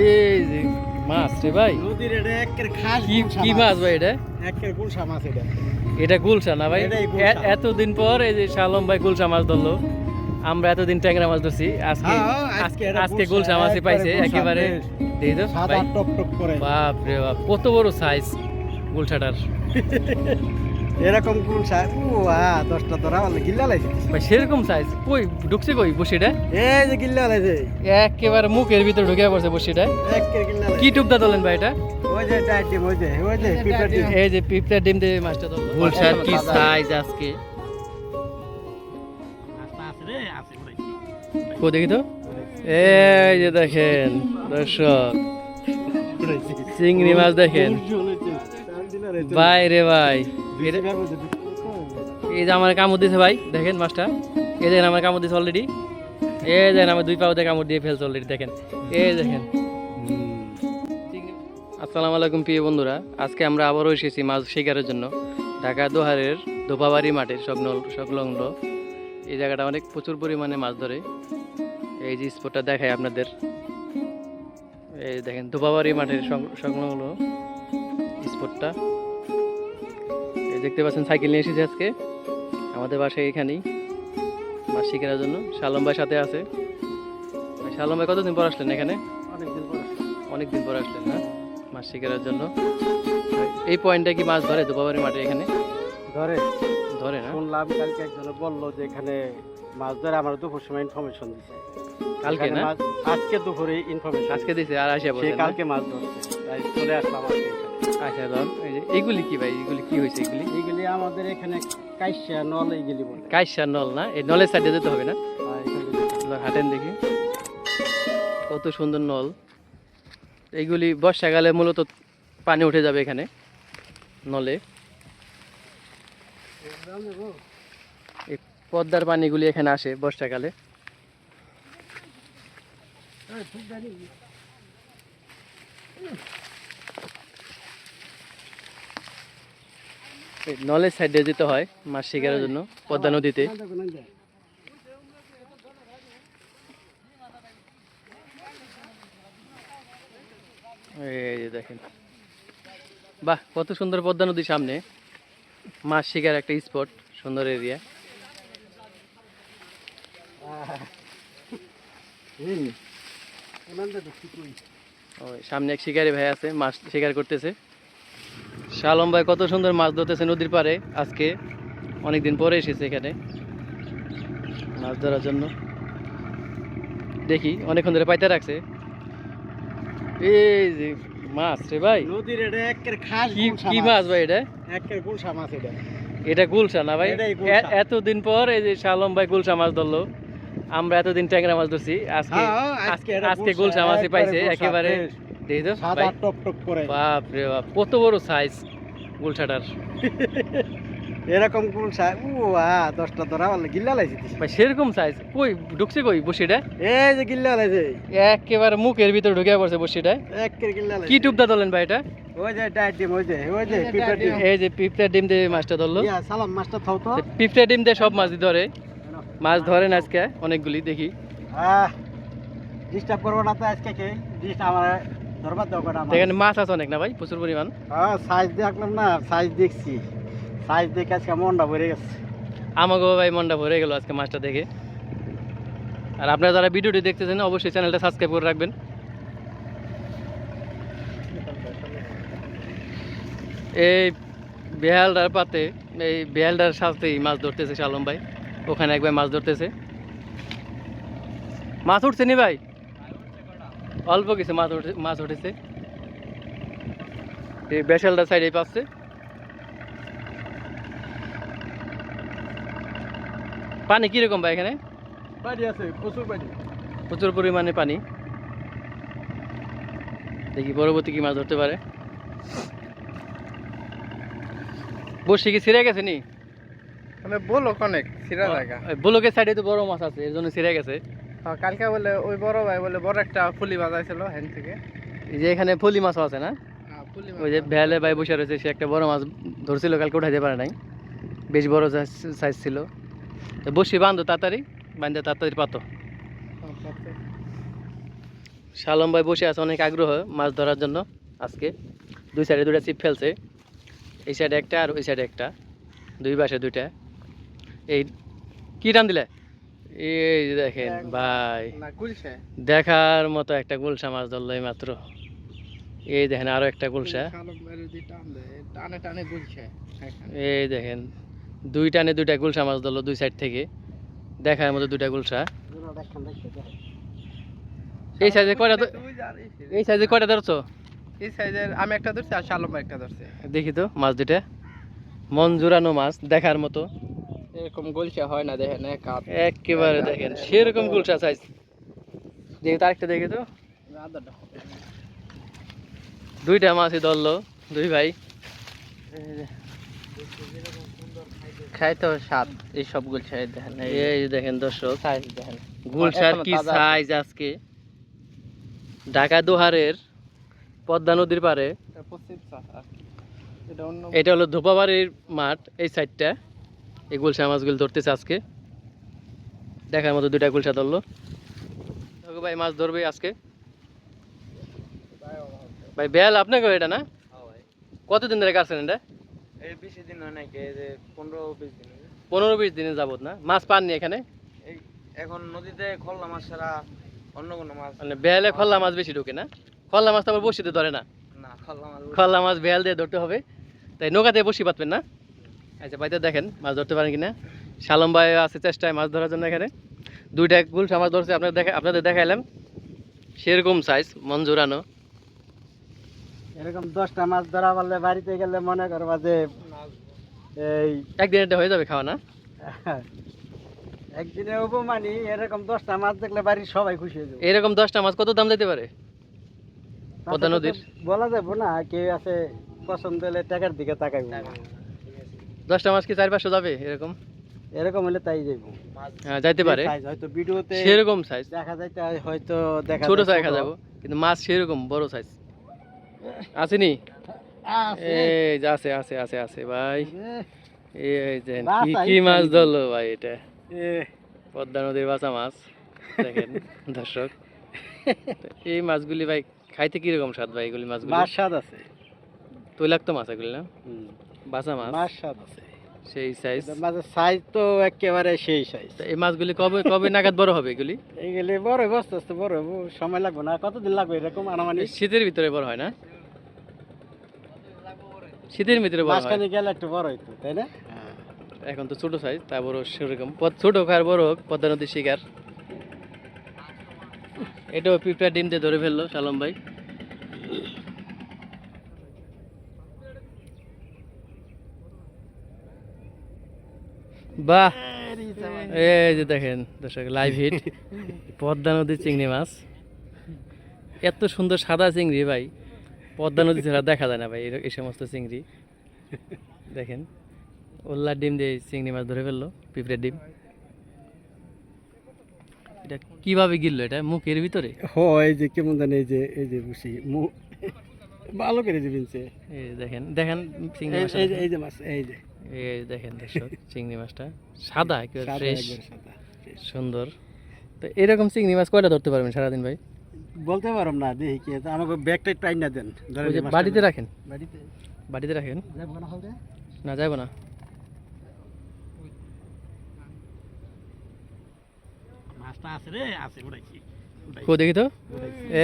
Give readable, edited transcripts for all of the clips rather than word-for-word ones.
এই যে মাছ রে ভাই, নদীর এটা একের খাস কি কি মাছ ভাই এটা? একের গুলশা মাছ এটা। এটা গুলশা না ভাই? এটাই গুলশা। এতদিন পর এই যে শালম ভাই গুলশা মাছ ধরলো। আমরা এতদিন ট্যাংরা মাছ ধরছি, আজকে হ্যাঁ, আজকে এটা আজকে গুলশা, গুলশা মাছই পাইছে একবারে গুলশা, একেবারে। বেশ। দেখি তো সাদা ভাই, টক টক করে। বাপ রে বাপ, কত বড় সাইজ গুলশাটার এরকম গুলশা ওয়া 10টা ধরা বলে গিল্লা লাইছে। ভাই। সেরকম সাইজ কই ঢুকছে, কই বসিটা? এই যে গিল্লা লাইছে, একেবারে মুখের ভিতরে ঢুকে পড়ছে বসিটা। একের গিল্লা লাইছে। কি টুপটা তোলেন ভাই এটা? ওই যে ডাইট ডিম, ওই যে পিপার ডিম। এই যে পিঁপড়ার ডিম দিয়ে মাছটা ধরলো। গুলশার কি সাইজ আজকে, কো দেখি তো। এই যে দেখেন দর্শক, চিংড়ি মাছ দেখেন ভাই রে ভাই। এই যে আমার কামড় দিয়েছে ভাই, দেখেন মাছটা। এই দেখেন আমার কামড় দিয়েছে অলরেডি। এই দেখেন আমার দুই পাউতে কামড় দিয়ে ফেলছে অলরেডি, দেখেন। এই দেখেন। আসসালামু আলাইকুম প্রিয় বন্ধুরা, আজকে আমরা আবারও এসেছি মাছ শিকারের জন্য ঢাকা দোহারের ধোপাবাড়ি মাঠের সংলগ্ন এই জায়গাটা অনেক প্রচুর পরিমাণে মাছ ধরে। এই যে স্পটটা দেখাই আপনাদের, এই দেখেন ধোপাবাড়ি মাঠের সংলগ্ন স্পটটা। এই দেখতে পাচ্ছেন সাইকেল নিয়ে এসেছি আজকে আমাদের বাসায় এখানেই মাছ শিকারের জন্য। শালম ভাই সাথে আছে। শালম ভাই কতদিন পর আসলেন এখানে? অনেকদিন পর আসলেন না মাছ শিকারের জন্য। এই পয়েন্টটা কি মাছ ধরে ধোপাবাড়ি মাঠে এখানে? ধরে না? শুনলাম কালকে একজন বললো যে এখানে মাছ ধরে, আমার দুপুর সময় ইনফরমেশন দিছে। কালকে না? আজকে দুপুরে ইনফরমেশন আজকে দিছে আর আসিয়া সে বলছেন না? কালকে মাছ ধরছে, তাই চলে আসলাম আজকে এখানে। আচ্ছা ধর, এই যে এইগুলি কি ভাই, এগুলি কি হয়েছে? এইগুলি আমাদের এখানে কাইসা নল এইগুলি বলে। কাইসার নল না? এই নলের সাইডে যেতে হবে না? আর এখানে হাঁটেন দেখি, কত সুন্দর নল। এইগুলি বর্ষাকালে মূলত পানি উঠে যাবে এখানে নলে। এই পদ্মার পানিগুলি এখানে আসে বর্ষাকালে। এই নলের সাইডে যেতে হয় মাছ শিকারের জন্য পদ্মা নদীতে। এই যে দেখেন, বাহ কত সুন্দর পদ্মা নদীর সামনে মাছ শিকার একটা স্পট, সুন্দর এরিয়া। ওই সামনে এক শিকারি ভাই আছে, মাছ শিকার করতেছে। শালম ভাই কত সুন্দর মাছ ধরতেছে নদীর পাড়ে। আজকে অনেকদিন পরে এসেছে এখানে মাছ ধরার জন্য। দেখি অনেকক্ষণ ধরে পাইতে রাখছে। এই যে মাছ রে ভাই, নদীর এটা একের খাস কি গুলশা কি মাছ ভাই এটা? একের গুলশা মাছ এটা। এটা গুলশা না ভাই? এটাই গুলশা। এতদিন পর এই যে শালম ভাই গুলশা মাছ ধরলো। আমরা এতদিন ট্যাংরা মাছ ধরছি, আজকে হ্যাঁ, আজকে গুলশা মাছই পাইছে একেবারে। দেখি তো সাদা ভাই, টক টক করে। বাপ রে বাপ, কত বড় সাইজ গুলশাটার এরকম গুলশা ওয়া 10টা ধরা বলে গিল্লা লাইছে। ভাই। সেরকম সাইজ কই ঢুকছে, কই বসিটা? এই যে গিল্লা লাইছে, একেবারে মুখের ভিতরে ঢুকে পড়ছে বসিটা। একের গিল্লা লাইছে। কি টুপটা তোলেন ভাই এটা? ওই যে ডাইট ডিম, ওই যে পিপার ডিম। এই যে পিঁপড়ার ডিম দিয়ে মাছটা ধরলো। ইয়া সালাম মাছটা থাও তো। পিঁপড়ার ডিম দিয়ে সব মাছ ধরে, মাছ ধরেন আজকে অনেকগুলি। দেখি ডিস্টার্ব করবো না তো আজকে, কে ডিস্টার্ব আমার ধরবার দরকার আমার। এখানে মাছ আছে অনেক না ভাই, প্রচুর পরিমাণ। হ্যাঁ সাইজ দেখলাম না, সাইজ দেখছি, সাইজ দেখে আজকে মনটা ভরে গেছে। আমাকেও ভাই মনটা ভরে গেল আজকে মাছটা দেখে। আর আপনারা যারা ভিডিওটি দেখতেছেন অবশ্যই চ্যানেলটা সাবস্ক্রাইব করে রাখবেন। এই বেহালটার পাতে, এই বেহালটার সাথেই মাছ ধরতেছে শালম ভাই। ওখানে এক ভাই মাছ ধরতেছে। মাছ উঠছে নি ভাই? অল্প কিছু মাছ উঠেছে এই বেশালটার সাইডে পাচ্ছে। পানি কিরকম ভাই এখানে? পানি আছে, প্রচুর পানি। প্রচুর পরিমাণে পানি। দেখি পরবর্তী কি মাছ ধরতে পারে। বসে কি ছিঁড়ে গেছে নি? মানে বলো অনেক সিরা জায়গা। ব্লকের সাইডে তো বড় মাছ আছে, এর জন্য ছিঁড়ে গেছে। কালকে বলে ওই বড় ভাই বলে বড় একটা ফুলি বাজাইছিল হ্যান থেকে। এই যে এখানে ফলি মাছও আছে না? ওই যে ভ্যালে ভাই বসে রয়েছে, সে একটা বড় মাছ ধরছিল, কালকে উঠাইতে পারে নাই, বেশ বড় সাইজ ছিল। তো বসি বাঁধো তাড়াতাড়ি, বাঁধতে তাড়াতাড়ি পাতো। শালম ভাই বসে আছে অনেক আগ্রহ মাছ ধরার জন্য। আজকে দুই সাইডে দুইটা ছিপ ফেলছে, এই সাইডে একটা আর ওই সাইডে একটা, দুই পাশে দুইটা। এই কি টান দিলে? এই যে দেখেন ভাই, না গুলশা দেখার মতো একটা গুলশা মাছ ধরলো এই মাত্র। এই দেখেন আরো একটা গুলশা, টানে টানে গুলশা। এই দেখেন দুই টানে দুইটা গুলশা মাছ ধরলো দুই সাইড থেকে, দেখার মতো দুইটা গুলশা। এই সাইজে কয়টা এই সাইজে কয়টা ধরছো? এই সাইজের আমি একটা ধরছি আর শালম একটা ধরছে। দেখি তো মাছ দুইটা, মন জুড়ানো মাছ, দেখার মতো। এরকম গুলশা হয় না, দেখেন এক হাত একেবারে দেখেন সেরকম গুলশা সাইজ। দেখি তো আরেকটা দেখি তো। দুইটা মাছই ধরলো দুই ভাই। খাই তো স্বাদ এই সব গুলশা দেখেন। এই যে দেখেন দর্শক, সাইজ দেখেন গুলশার কি সাইজ আজকে। ঢাকা দোহারের পদ্মা নদীর পারে, এটা হলো ধোপাবাড়ির মাঠ, এই সাইডটা এই গুলশা মাছগুলো ধরতেছে আজকে। দেখার মতো দুইটা গুলশা ধরলো ভাই, মাছ ধরবে আজকে ভাই। বেল আপনাকে এটা না? কতদিন ধরে কাটছেন এটা? এই বেশি দিন হয় নাকি, এই যে 15-20 দিন। 15-20 দিনের যাবত না? মাছ পাননি এখানে? এই এখন নদীতে খল্লা মাছ ছাড়া অন্য কোনো মাছ মানে বেলে খল্লা মাছ বেশি ঢোকে না? খল্লা মাছ তো আবার বসিতে ধরে না। না, খল্লা মাছ খল্লা মাছ বেল দিয়ে ধরতে হবে, তাই নৌকাতে বসি পাতবেন না। আচ্ছা ভাইতে দেখেন মাছ ধরতে পারেন কিনা। শালম ভাই আছে চেষ্টায় মাছ ধরার জন্য। এখানে দুইটা গুলশা মাছ ধরছে, আপনাদের দেখাইলাম সেরকম সাইজ, মন জোরানো। এরকম 10টা মাছ ধরা বললে বাড়িতে গেলে মনে করবা যে এই একদিন এটা হয়ে যাবে খাওয়া না? একদিনে উপমানি এরকম 10টা মাছ দেখলে বাড়ির সবাই খুশি হয়ে যাবে। এরকম 10টা মাছ কত দাম যেতে পারে পদ্মা নদীর? বলা যাবে না, কেউ আছে পছন্দ হলে টাকার দিকে তাকাইব। 10টা মাছ কি 400-500 যাবে এরকম? এরকম হলে তাই যাইব। হ্যাঁ যাইতে পারে, সাইজ হয়তো ভিডিওতে সেরকম সাইজ দেখা যাইতে হয়তো দেখা ছোট যায় সাইজ দেখা যাবো, কিন্তু মাছ সেরকম বড় সাইজ আসেনি। এই যে আছে আছে আছে আছে ভাই, এই যে কি কি মাছ ধরলো ভাই, এটা পদ্মা নদীর বাঁচা মাছ। দেখেন দর্শক, এই মাছগুলি ভাই খাইতে কিরকম স্বাদ ভাই? এগুলি মাছগুলি মাছ স্বাদ আছে, তৈলাক্ত মাছ এগুলি না? বাঁচা মাছ, মাছ স্বাদ আছে, সেই সাইজ। মাছের সাইজ তো একেবারে সেই সাইজ। এই মাছগুলি কবে কবে নাগাদ বড় হবে এগুলি? এইগুলি বড় হবে, আস্তে আস্তে বড় হবে, সময় লাগবে না। কতদিন লাগবে এরকম আনুমানিক? শীতের ভিতরে বড় হয় না? শীতের ভিতরে বড় হয়, মাঝখানে গেলে একটু বড় হইতো, তাই না? এখন তো ছোট সাইজ, তারপরও সেরকম ছোট হোক আর বড় হোক পদ্মা নদীর শিকার। এটাও পিঁপড়া ডিম দিয়ে ধরে ফেললো শালম ভাই। বাহ, এই যে দেখেন দর্শক, লাইভ হিট পদ্মা নদীর চিংড়ি মাছ। এত সুন্দর সাদা চিংড়ি ভাই, পদ্মা নদী ছাড়া দেখা যায় না ভাই এই সমস্ত চিংড়ি। দেখেন ওল্লার ডিম দিয়ে চিংড়ি মাছ ধরে ফেললো, পিঁপড়ের ডিম। এটা কিভাবে গিললো? এটা মুখের ভিতরে? এই যে কেমন জানে, এই যে বসি ভালো করে দিবেন। এই দেখেন দেখেন চিংড়ি মাছ, এই যে মাছ, এই যে এই দেখেন দর্শক চিংড়ি মাছটা সাদা, একেবারে ফ্রেশ সুন্দর। তো এরকম চিংড়ি মাছ কয়টা ধরতে পারবেন সারাদিন ভাই? বলতে পারব না, দেখি কি আমাকে ব্যাগটা একটু আইনা দেন। ওই যে বাড়িতে রাখেন, বাড়িতে বাড়িতে রাখেন যাবো না হলে না? যাবো না, মাছটা আছে রে, আছে উড়াইছি। কো দেখি তো।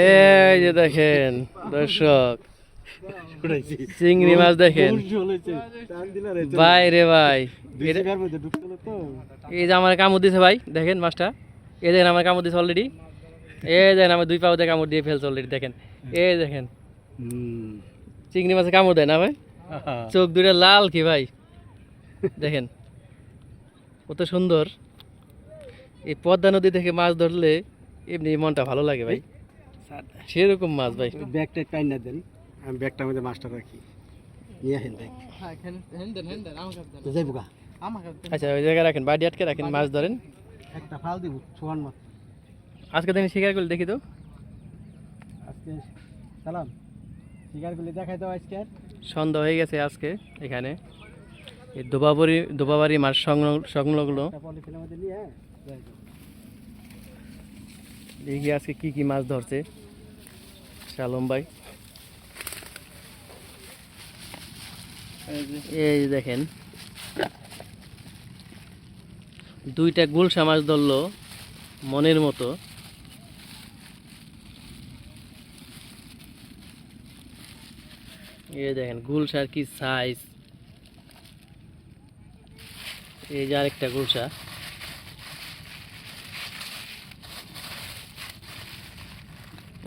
এই যে দেখেন দর্শক চিংড়ি মাছ দেখেন ভাই রে ভাই। এই যে আমার কামড় দিছে ভাই, দেখেন মাছটা, এই দেখেন আমার কামড় দিছে অলরেডি। এই দেখেন আমার দুই পাউতে কামড় দিয়ে ফেলছে অলরেডি। দেখেন এই দেখেন চিংড়ি মাছে কামড় দেয় না ভাই? চোখ দুটো লাল কি ভাই, দেখেন কত সুন্দর। এই পদ্মা নদী থেকে মাছ ধরলে এমনি মনটা ভালো লাগে ভাই, সেরকম মাছ ভাই। ব্যাগটা একটু আইনা দেন, আমি ব্যাগটার মধ্যে মাছটা রাখি, নিয়ে আসেন ব্যাগ। আচ্ছা ওই জায়গায় রাখেন, বাড়ি আটকে রাখেন, মাছ ধরেন। একটা ফাল দিব ছোয়ান মাছ আজকে দিন শিকার করলে দেখি তো। আজকে সালাম শিকারগুলি দেখাই দাও। আজকে সন্ধ্যা হয়ে গেছে আজকে এখানে এই ধোপাবাড়ি মাছ সংলগ্ন। পলিথিনের মধ্যে নিয়ে দেখি আজকে কি কি মাছ ধরছে। শালম ভাই, এই যে এই যে দেখেন দুইটা গুলশা মাছ ধরলো মনের মতো। এই দেখেন গুলশার কি সাইজ। এই যে আরেকটা গুলশা।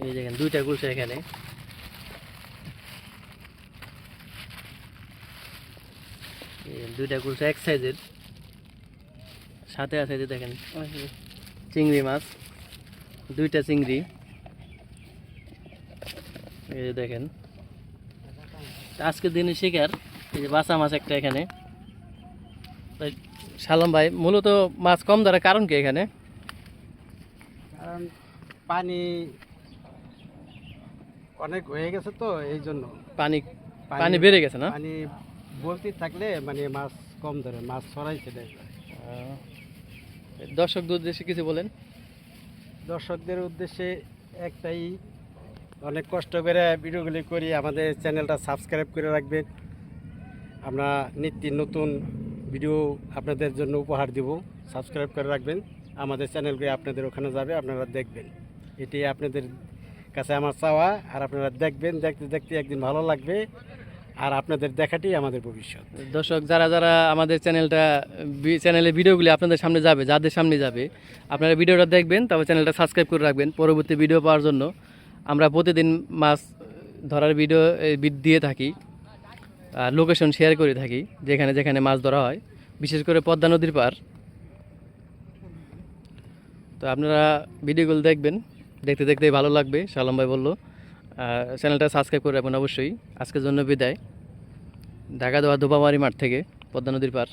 এই দেখেন দুইটা গুলশা এখানে। এই দুইটা গুলশা এক সাইজের, সাথে আছে যে দেখেন চিংড়ি মাছ, দুইটা চিংড়ি। এই যে দেখেন আজকের দিনে শিকার। এই যে বাসা মাছ একটা এখানে। তাই শালম ভাই, মূলত মাছ কম ধরার কারণ কি এখানে? কারণ পানি অনেক হয়ে গেছে তো এই জন্য। পানি পানি বেড়ে গেছে না? পানি বলতে থাকলে মানে মাছ কম ধরে, মাছ ছড়াইছে দেয়। দর্শকদের উদ্দেশ্যে কিছু বলেন। দর্শকদের উদ্দেশ্যে একটাই, অনেক কষ্ট করে ভিডিওগুলি করি, আমাদের চ্যানেলটা সাবস্ক্রাইব করে রাখবেন। আমরা নিত্য নতুন ভিডিও আপনাদের জন্য উপহার দিব, সাবস্ক্রাইব করে রাখবেন। আমাদের চ্যানেলগুলি আপনাদের ওখানে যাবে, আপনারা দেখবেন। এটি আপনাদের কাছে আমার চাওয়া। আর আপনারা দেখবেন, দেখতে দেখতে একদিন ভালো লাগবে। আর আপনাদের দেখাটাই আমাদের ভবিষ্যৎ। দর্শক যারা যারা আমাদের চ্যানেলের ভিডিওগুলি আপনাদের সামনে যাবে, যাদের সামনে যাবে, আপনারা ভিডিওটা দেখবেন, তবে চ্যানেলটা সাবস্ক্রাইব করে রাখবেন পরবর্তী ভিডিও পাওয়ার জন্য। আমরা প্রতিদিন মাছ ধরার ভিডিও দিয়ে থাকি, আর লোকেশন শেয়ার করে থাকি যেখানে যেখানে মাছ ধরা হয়, বিশেষ করে পদ্মা নদীর পার। তো আপনারা ভিডিওগুলো দেখবেন, দেখতে দেখতেই ভালো লাগবে। শালম ভাই বললো চ্যানেলটা সাবস্ক্রাইব করে রাখবেন অবশ্যই। আজকের জন্য বিদায়। ঢাকা ধোবাবাড়ি মাঠ থেকে, পদ্মা নদীর পার।